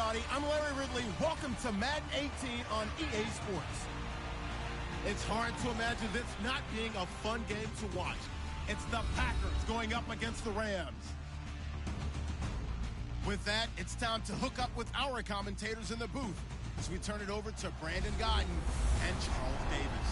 everybody. I'm Larry Ridley. Welcome to Madden 18 on EA Sports. It's hard to imagine this not being a fun game to watch. It's the Packers going up against the Rams. With that, it's time to hook up with our commentators in the booth as we turn it over to Brandon Godden and Charles Davis.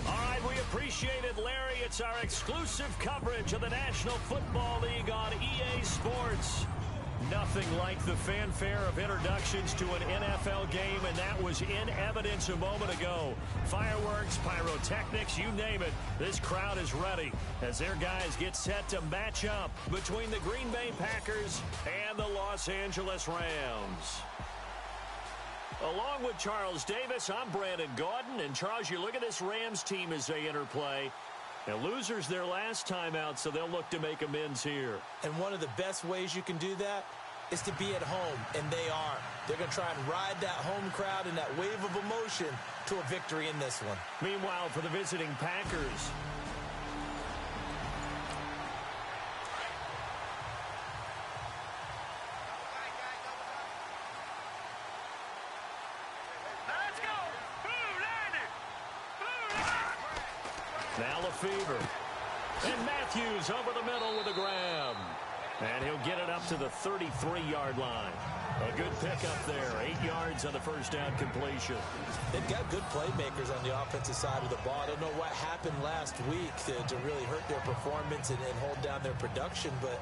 All right, we appreciate it, Larry. It's our exclusive coverage of the National Football League on EA Sports. Nothing like the fanfare of introductions to an NFL game, and that was in evidence a moment ago. Fireworks, pyrotechnics, you name it. This crowd is ready as their guys get set to match up between the Green Bay Packers and the Los Angeles Rams. Along with Charles Davis, I'm Brandon Gaudin. And Charles, you look at this Rams team as they interplay. And losers their last time out, so they'll look to make amends here. And one of the best ways you can do that is to be at home, and they are. They're going to try and ride that home crowd and that wave of emotion to a victory in this one. Meanwhile, for the visiting Packers, Fever. And Matthews over the middle with a grab. And he'll get it up to the 33-yard line. A good pickup there. 8 yards on the first down completion. They've got good playmakers on the offensive side of the ball. I don't know what happened last week to really hurt their performance and hold down their production, but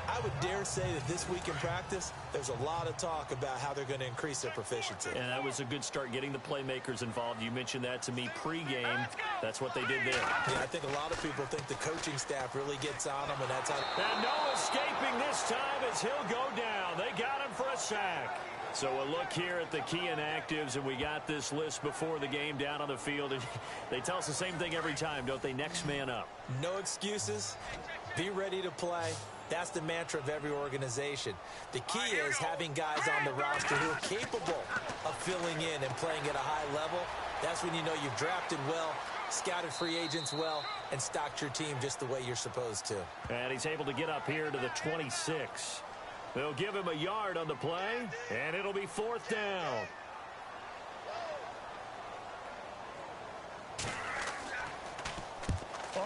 I would dare say that this week in practice, there's a lot of talk about how they're going to increase their proficiency. And that was a good start, getting the playmakers involved. You mentioned that to me pregame. That's what they did there. Yeah, I think a lot of people think the coaching staff really gets on them, and that's how... And no escaping this time as he'll go down. They got him for a sack. So a look here at the key inactives, and we got this list before the game down on the field. And they tell us the same thing every time, don't they? Next man up. No excuses. Be ready to play. That's the mantra of every organization. The key is having guys on the roster who are capable of filling in and playing at a high level. That's when you know you've drafted well, scouted free agents well, and stocked your team just the way you're supposed to. And he's able to get up here to the 26. They'll give him a yard on the play, and it'll be 4th down.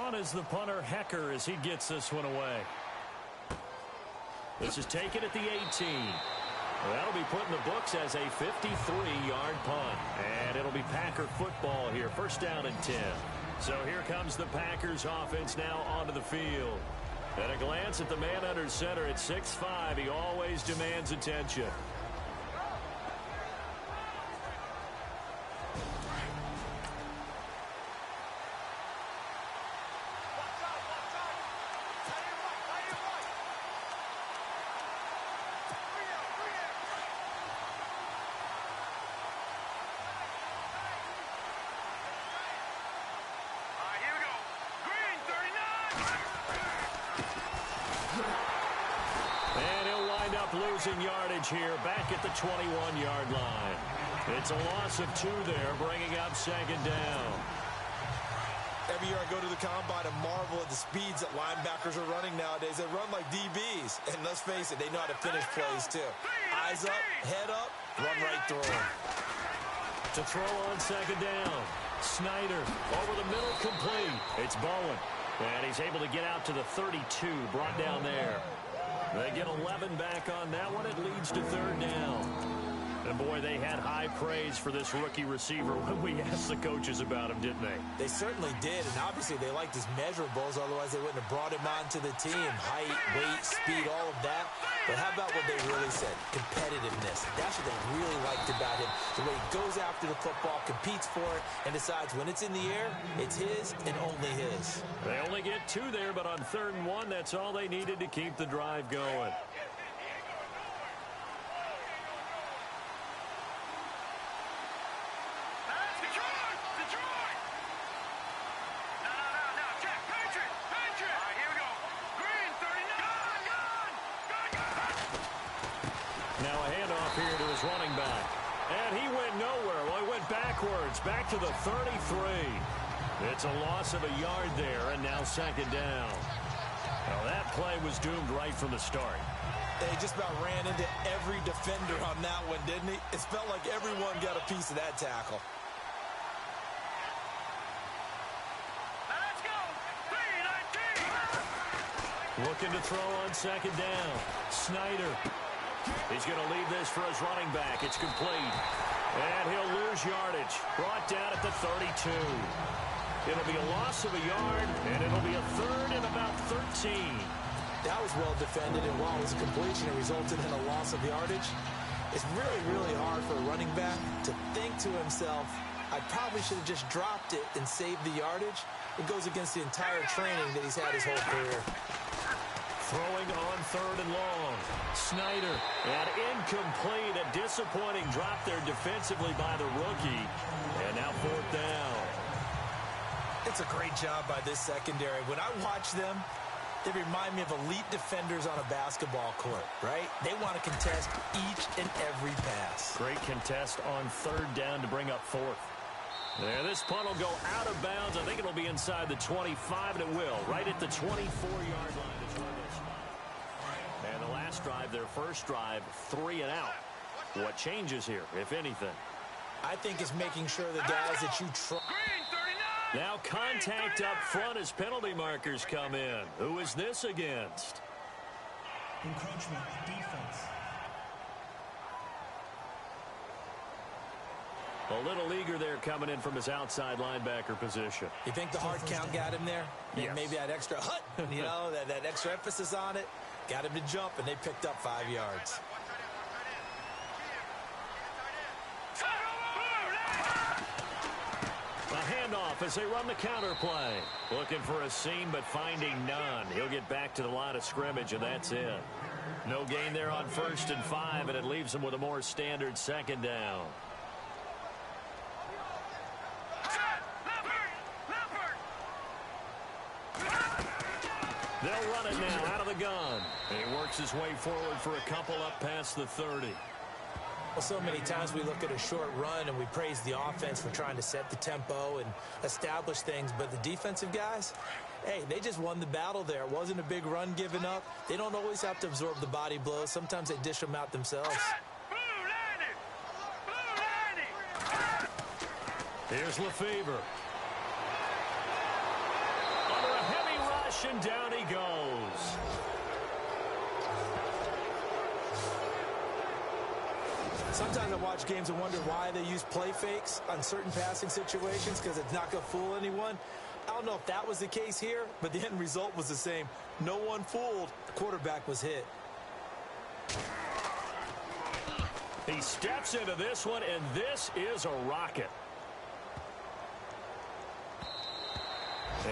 On is the punter, Hecker, as he gets this one away. This is taken at the 18. That'll be put in the books as a 53-yard punt. And it'll be Packer football here. 1st down and 10. So here comes the Packers offense now onto the field. At a glance at the man under center at 6'5", he always demands attention. Losing yardage here back at the 21-yard line. It's a loss of 2 there, bringing up 2nd down. Every year I go to the combine and marvel at the speeds that linebackers are running nowadays. They run like DBs. And let's face it, they know how to finish plays too. Eyes up, head up, run right through them. To throw on 2nd down. Snyder over the middle, complete. It's Bowen. And he's able to get out to the 32, brought down there. They get 11 back on that one. It leads to 3rd down. And, boy, they had high praise for this rookie receiver when we asked the coaches about him, didn't they? They certainly did, and obviously they liked his measurables. Otherwise, they wouldn't have brought him onto the team. Height, weight, speed, all of that. But how about what they really said? Competitiveness. That's what they really liked about him. The way he goes after the football, competes for it, and decides when it's in the air, it's his and only his. They only get 2 there, but on 3rd and 1, that's all they needed to keep the drive going. Running back. And he went nowhere. Well, he went backwards, back to the 33. It's a loss of a yard there, and now 2nd down. Well, that play was doomed right from the start. He just about ran into every defender on that one, didn't he? It felt like everyone got a piece of that tackle. Let's go. 3-19. Looking to throw on second down. Snyder. He's going to leave this for his running back. It's complete. And he'll lose yardage. Brought down at the 32. It'll be a loss of a yard, and it'll be a third and about 13. That was well defended, and while it was a completion, it resulted in a loss of yardage. It's really, really hard for a running back to think to himself, I probably should have just dropped it and saved the yardage. It goes against the entire training that he's had his whole career. Throwing on third and long. Snyder, and incomplete. A disappointing drop there defensively by the rookie. And now fourth down. It's a great job by this secondary. When I watch them, they remind me of elite defenders on a basketball court, right? They want to contest each and every pass. Great contest on third down to bring up fourth. There, this punt will go out of bounds. I think it'll be inside the 25, and it will. Right at the 24-yard line is where they'll stop. And the last drive, their first drive, 3 and out. What changes here, if anything? I think it's making sure the guys that you trust. Now contact up front as penalty markers come in. Who is this against? Encroachment, defense. A little eager there coming in from his outside linebacker position. You think the hard count got him there? Yes. Maybe that extra hut, you know, that extra emphasis on it. Got him to jump, and they picked up 5 yards. A handoff as they run the counter play. Looking for a seam, but finding none. He'll get back to the line of scrimmage, and that's it. No gain there on 1st and 5, and it leaves them with a more standard second down. They'll run it now out of the gun. And he works his way forward for a couple up past the 30. Well, so many times we look at a short run and we praise the offense for trying to set the tempo and establish things. But the defensive guys, hey, they just won the battle there. It wasn't a big run given up. They don't always have to absorb the body blows. Sometimes they dish them out themselves. Here's Lefebvre. Under a heavy rush, and down he goes. Sometimes I watch games and wonder why they use play fakes on certain passing situations, because it's not going to fool anyone. I don't know if that was the case here, but the end result was the same. No one fooled. The quarterback was hit. He steps into this one, and this is a rocket.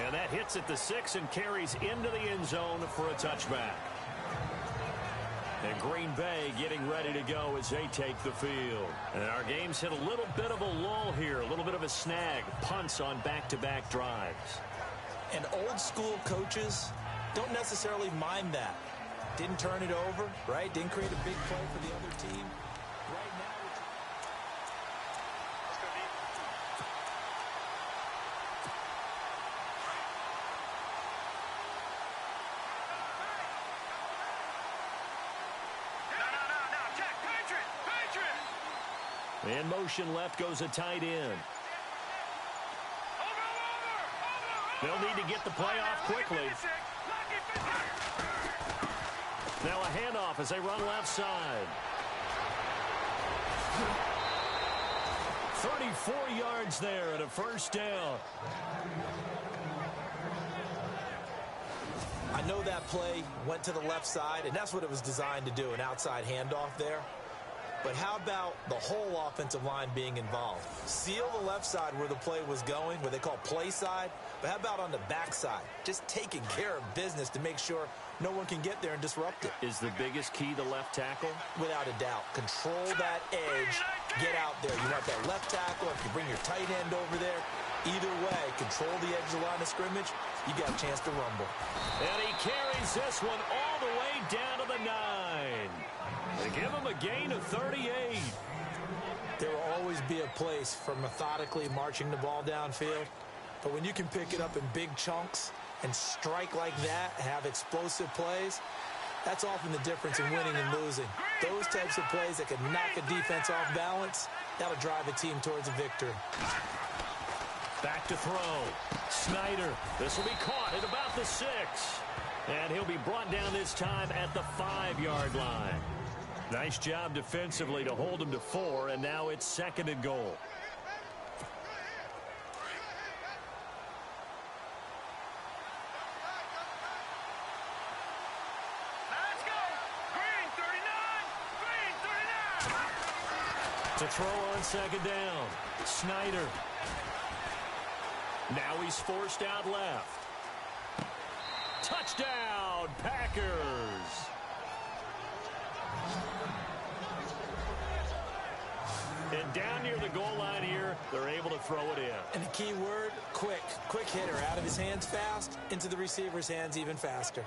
And that hits at the 6 and carries into the end zone for a touchback. And Green Bay getting ready to go as they take the field. And our game's hit a little bit of a lull here, a little bit of a snag. Punts on back-to-back drives. And old school coaches don't necessarily mind that. Didn't turn it over, right? Didn't create a big play for the other team. Right now, in motion left goes a tight end. They'll need to get the play off quickly. Now a handoff as they run left side. 34 yards there at a first down. I know that play went to the left side, and that's what it was designed to do, an outside handoff there. But how about the whole offensive line being involved? Seal the left side where the play was going, what they call play side. But how about on the back side? Just taking care of business to make sure no one can get there and disrupt it. Is the biggest key the left tackle? Without a doubt. Control that edge. Get out there. You want that left tackle. If you bring your tight end over there, either way, control the edge of the line of scrimmage, you got a chance to rumble. And he carries this one all the way down to the 9. They give him a gain of 38. There will always be a place for methodically marching the ball downfield. But when you can pick it up in big chunks and strike like that, have explosive plays, that's often the difference in winning and losing. Those types of plays that can knock a defense off balance, that'll drive a team towards a victory. Back to throw. Snyder. This will be caught at about the 6. And he'll be brought down this time at the 5-yard line. Nice job defensively to hold him to 4, and now it's 2nd and goal. Let's go! Green 39! Green 39! To throw on 2nd down. Snyder. Now he's forced out left. Touchdown, Packers! And down near the goal line here, they're able to throw it in. And the key word, quick. Quick hitter out of his hands fast, into the receiver's hands even faster.